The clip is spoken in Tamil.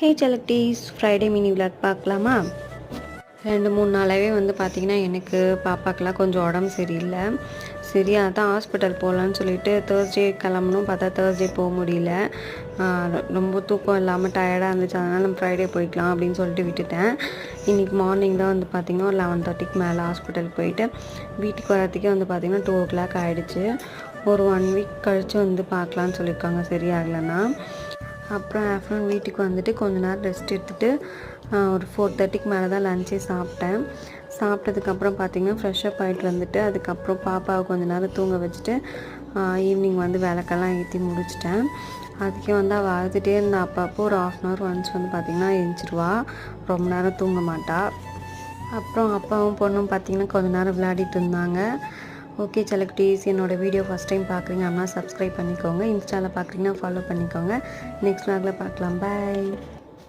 ஹே செலக்டீஸ், ஃப்ரைடே மினி விளாக் பார்க்கலாமா? 2-3 நாளாகவே வந்து பார்த்திங்கன்னா எனக்கு பாப்பாக்கெலாம் கொஞ்சம் உடம்பு சரியில்லை. சரி அதான் ஹாஸ்பிட்டல் போகலான்னு சொல்லிட்டு தேர்ஸ்டே கிளம்பணும் பார்த்தா தேர்ஸ்டே போக முடியல. ரொம்ப தூக்கம் இல்லாமல் டயர்டாக இருந்துச்சு. அதனால் நம்ம ஃப்ரைடே போய்க்கலாம் அப்படின்னு சொல்லிட்டு விட்டுட்டேன். இன்றைக்கி மார்னிங் தான் வந்து பார்த்திங்கன்னா ஒரு 11:30க்கு மேலே ஹாஸ்பிட்டல் போயிட்டு வீட்டுக்கு வரத்துக்கே வந்து பார்த்திங்கன்னா 2 o'clock ஆகிடுச்சு. ஒரு 1 வீக் கழித்து வந்து பார்க்கலான்னு சொல்லியிருக்காங்க சரியாகலைன்னா. அப்புறம் ஆஃப்டர்நூன் வீட்டுக்கு வந்துட்டு கொஞ்ச நேரம் ரெஸ்ட் எடுத்துகிட்டு ஒரு 4:30க்கு மேலே தான் லஞ்சே சாப்பிட்டேன். சாப்பிட்டதுக்கப்புறம் பார்த்திங்கன்னா ஃப்ரெஷ்ஷப் ஆகிட்டு வந்துட்டு அதுக்கப்புறம் பாப்பாவை கொஞ்சம் நேரம் தூங்க வச்சுட்டு ஈவினிங் வந்து விளக்கெல்லாம் ஏற்றி முடிச்சிட்டேன். அதுக்கே வந்து அவள் அழுதுகிட்டே இருந்தா. அப்பப்போ ஒரு 1/2 hour ஒன்ஸ் வந்து பார்த்திங்கன்னா எழுந்திருவா, ரொம்ப நேரம் தூங்க மாட்டா. அப்புறம் அப்பாவும் பொண்ணும் பார்த்திங்கன்னா கொஞ்சம் நேரம் விளையாடிட்டு இருந்தாங்க. ஓகே செலக்டீஸ், என்னோடய வீடியோ ஃபஸ்ட் டைம் பார்க்குறீங்க அப்படின்னா சப்ஸ்கிரைப் பண்ணிக்கோங்க. இன்ஸ்டாவில் பார்க்குறீங்கன்னா ஃபாலோ பண்ணிக்கோங்க. நெக்ஸ்ட் vlogல பார்க்கலாம். பாய்.